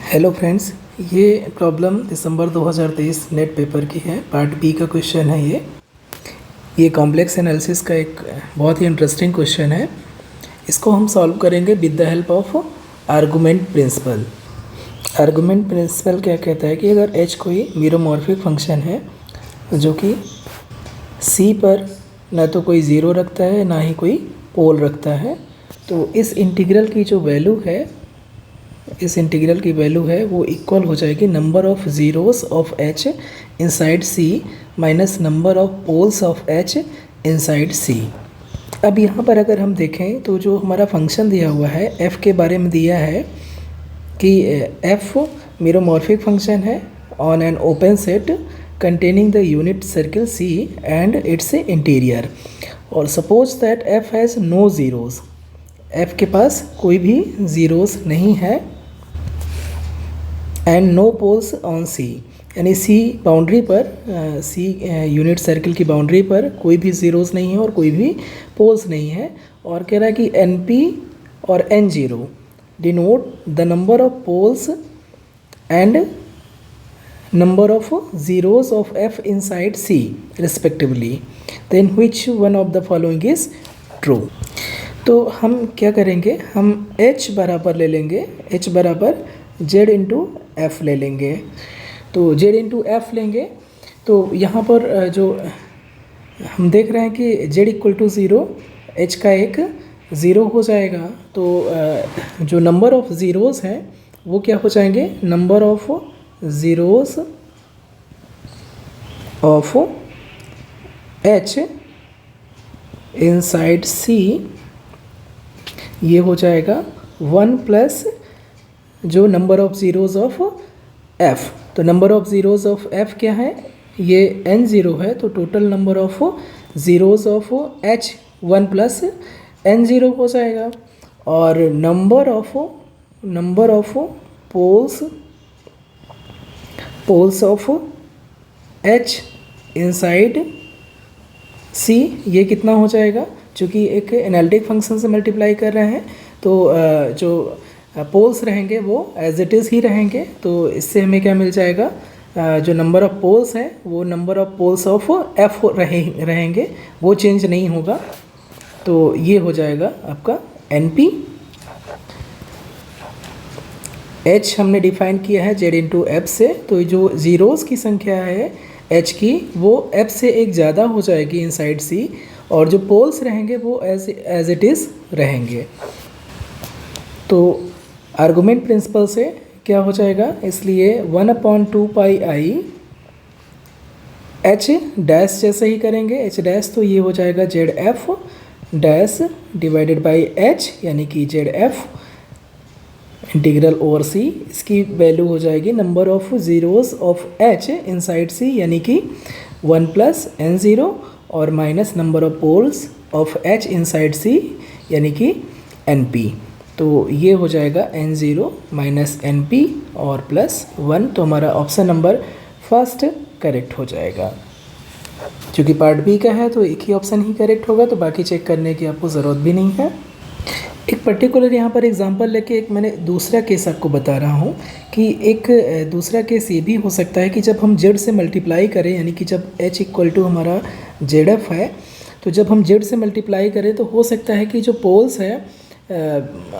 Hello friends, ये problem दिसंबर 2023 net paper की है। पार्ट बी का क्वेश्चन है। ये कॉम्प्लेक्स एनालिसिस का एक बहुत ही इंटरेस्टिंग क्वेश्चन है। इसको हम सॉल्व करेंगे with the help of argument principle. Argument principle क्या कहता है कि अगर h कोई मीरोमॉर्फिक फंक्शन है जो कि c पर ना तो कोई ज़ीरो रखता है ना ही कोई पोल रखता है, तो इस इंटीग्रल की जो वैल्यू है वो इक्वल हो जाएगी number of zeros of h inside c minus number of poles of h inside c। अब यहाँ पर अगर हम देखें तो जो हमारा फंक्शन दिया हुआ है f के बारे में दिया है कि f मीरोमॉर्फिक फंक्शन है on an open set containing the unit circle c and its interior, और suppose that f has no zeros. f के पास कोई भी ज़ीरोज़ नहीं है and no poles on c, यानी c बाउंड्री पर c यूनिट सर्किल की बाउंड्री पर कोई भी ज़ीरोज़ नहीं है और कोई भी पोल्स नहीं है। और कह रहा है कि np और n0 denote the number of poles and number of zeros of f inside c respectively, then which one of the following is true. तो हम क्या करेंगे, हम h बराबर ले लेंगे, h बराबर z इंटू एफ ले लेंगे। तो z इंटू एफ लेंगे तो यहाँ पर जो हम देख रहे हैं कि z equal to zero, h का एक ज़ीरो हो जाएगा। तो जो नंबर ऑफ़ ज़ीरोज़ हैं वो क्या हो जाएंगे, number of zeros of h inside c, ये हो जाएगा 1 प्लस जो number of zeros of f। तो number of zeros of f क्या है, ये n0 है, तो total number of zeros of h 1 plus n0 हो जाएगा। और number of poles of h inside c, ये कितना हो जाएगा, चूँकि एक एनालिटिक फंक्शन से मल्टीप्लाई कर रहे हैं तो जो पोल्स रहेंगे वो एज इट इज़ ही रहेंगे। तो इससे हमें क्या मिल जाएगा, जो नंबर ऑफ़ पोल्स है वो number of poles of f रहेंगे, वो चेंज नहीं होगा। तो ये हो जाएगा आपका np। h हमने डिफाइन किया है z इंटू एफ से, तो जो ज़ीरोज़ की संख्या है h की वो f से एक ज़्यादा हो जाएगी इनसाइड c, और जो पोल्स रहेंगे वो एज इट इज़ रहेंगे। तो आर्गुमेंट प्रिंसिपल से क्या हो जाएगा, इसलिए 1/2 पाई आई h डैश जैसे ही करेंगे h डैश, तो ये हो जाएगा Z F dash divided by h, यानी कि Z F integral over c। इसकी वैल्यू हो जाएगी number of zeros of h inside c, यानी कि 1 प्लस n0 और minus number of poles of h inside c, यानी कि np। तो ये हो जाएगा n0 माइनस np और प्लस 1। तो हमारा ऑप्शन नंबर फर्स्ट करेक्ट हो जाएगा। क्योंकि पार्ट बी का है तो एक ही ऑप्शन ही करेक्ट होगा, तो बाकी चेक करने की आपको ज़रूरत भी नहीं है। एक पर्टिकुलर यहाँ पर एग्जांपल लेके एक मैंने दूसरा केस आपको बता रहा हूँ कि एक दूसरा केस ये भी हो सकता है कि जब हम z से मल्टीप्लाई करें, यानी कि जब h इक्वल टू हमारा ZF है, तो जब हम z से मल्टीप्लाई करें तो हो सकता है कि जो पोल्स है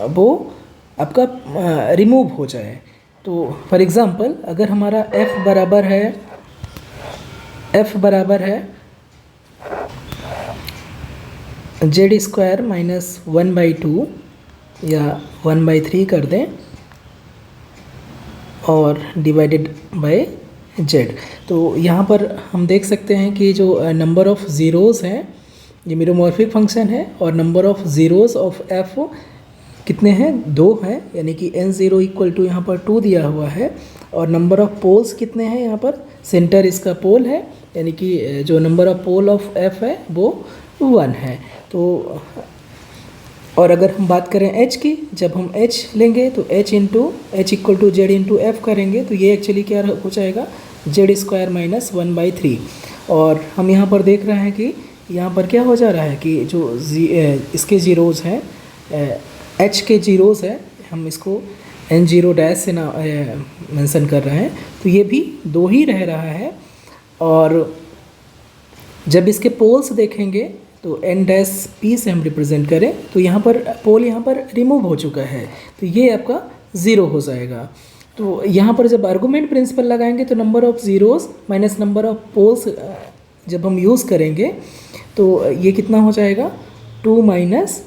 वो आपका रिमूव हो जाए। तो फॉर एग्ज़ाम्पल अगर हमारा f बराबर है z स्क्वायर माइनस 1/2 या 1/3 कर दें और डिवाइडेड बाय z, तो यहाँ पर हम देख सकते हैं कि जो नंबर ऑफ़ ज़ीरोज़ हैं ये मीरोमॉर्फिक फंक्शन है, और number of zeros of f कितने हैं, 2 हैं, यानी कि n0 इक्वल टू यहाँ पर 2 दिया हुआ है। और नंबर ऑफ़ पोल्स कितने हैं, यहाँ पर सेंटर इसका पोल है, यानी कि जो number of pole of f है वो 1 है। तो और अगर हम बात करें h की, जब हम h लेंगे तो h equal to z into F करेंगे, तो ये एक्चुअली क्या हो जाएगा, z स्क्वायर माइनस 1/3। और हम यहाँ पर देख रहे हैं कि यहाँ पर क्या हो जा रहा है कि जो इसके ज़ीरोज़ हैं h के ज़ीरोज़ है, हम इसको N0 डैश से ना मेंशन कर रहे हैं, तो ये भी 2 ही रह रहा है। और जब इसके पोल्स देखेंगे तो N डैश P से हम रिप्रेजेंट करें तो यहाँ पर पोल यहाँ पर रिमूव हो चुका है, तो ये आपका 0 हो जाएगा। तो यहाँ पर जब आर्गुमेंट प्रिंसिपल लगाएंगे तो number of zeros minus number of poles जब हम यूज़ करेंगे तो ये कितना हो जाएगा, 2 माइनस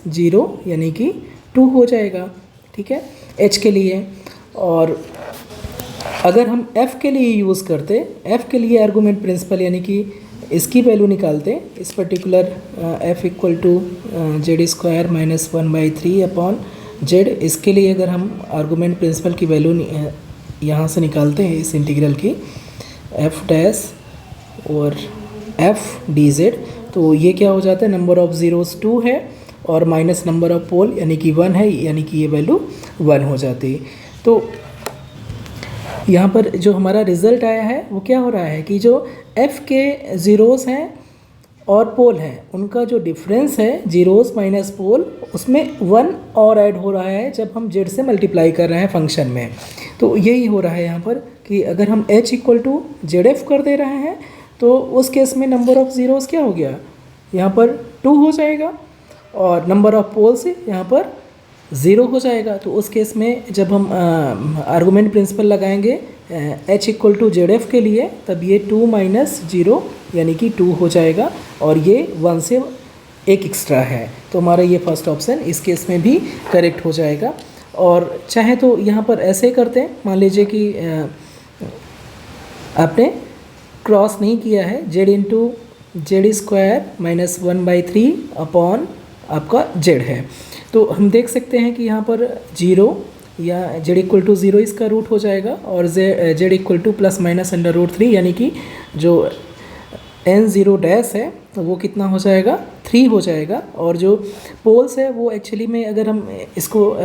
0 यानी कि 2 हो जाएगा, ठीक है, H के लिए। और अगर हम F के लिए यूज़ करते, F के लिए आर्गुमेंट प्रिंसिपल यानी कि इसकी वैल्यू निकालते, इस particular F equal to Z² minus 1/3 upon Z, इसके लिए अगर हम आर्गुमेंट प्रिंसिपल की वैल्यू यहाँ से निकालते हैं इस इंटीग्रल की, F डैश और F dz, तो ये क्या हो जाता है, नंबर ऑफ ज़ीरोज़ 2 है और माइनस नंबर ऑफ पोल यानी कि 1 है, यानी कि ये वैल्यू 1 हो जाती। तो यहाँ पर जो हमारा रिज़ल्ट आया है वो क्या हो रहा है कि जो F के ज़ीरोज़ हैं और पोल हैं उनका जो डिफरेंस है ज़ीरोज़ माइनस पोल, उसमें 1 और ऐड हो रहा है जब हम Z से मल्टीप्लाई कर रहे हैं फंक्शन में। तो यही हो रहा है यहाँ पर कि अगर हम H इक्वल टू ZF कर दे रहे हैं तो उस केस में नंबर ऑफ़ ज़ीरोज़ क्या हो गया, यहाँ पर 2 हो जाएगा और नंबर ऑफ़ पोल्स यहाँ पर 0 हो जाएगा। तो उस केस में जब हम आर्गुमेंट प्रिंसिपल लगाएंगे H इक्वल टू ZF के लिए, तब ये 2 माइनस 0 यानी कि 2 हो जाएगा और ये 1 से एक एक्स्ट्रा है। तो हमारा ये फर्स्ट ऑप्शन इस केस में भी करेक्ट हो जाएगा। और चाहे तो यहाँ पर ऐसे करते हैं, मान लीजिए कि आपने क्रॉस नहीं किया है, Z into Z² minus 1/3 upon आपका Z है, तो हम देख सकते हैं कि यहाँ पर 0 या Z इक्वल टू 0 इसका रूट हो जाएगा और Z equal two plus minus √3 यानी कि जो N0 डैश है तो वो कितना हो जाएगा, 3 हो जाएगा। और जो पोल्स है वो एक्चुअली में अगर हम इसको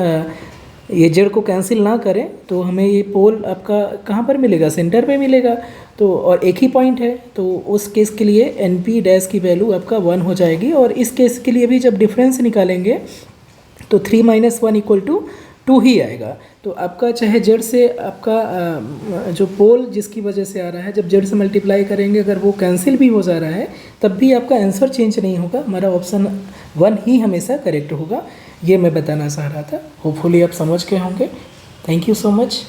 ये Z को कैंसिल ना करें तो हमें ये पोल आपका कहाँ पर मिलेगा, सेंटर पे मिलेगा। तो और एक ही पॉइंट है, तो उस केस के लिए NP डैश की वैल्यू आपका 1 हो जाएगी। और इस केस के लिए भी जब डिफरेंस निकालेंगे तो 3 माइनस 1 इक्वल टू 2 ही आएगा। तो आपका चाहे Z से आपका जो पोल जिसकी वजह से आ रहा है, जब Z से मल्टीप्लाई करेंगे अगर वो कैंसिल भी हो जा रहा है तब भी आपका आंसर चेंज नहीं होगा, हमारा ऑप्शन 1 ही हमेशा करेक्ट होगा। ये मैं बताना चाह रहा था, होपफुली आप समझ गए होंगे। Thank you so much.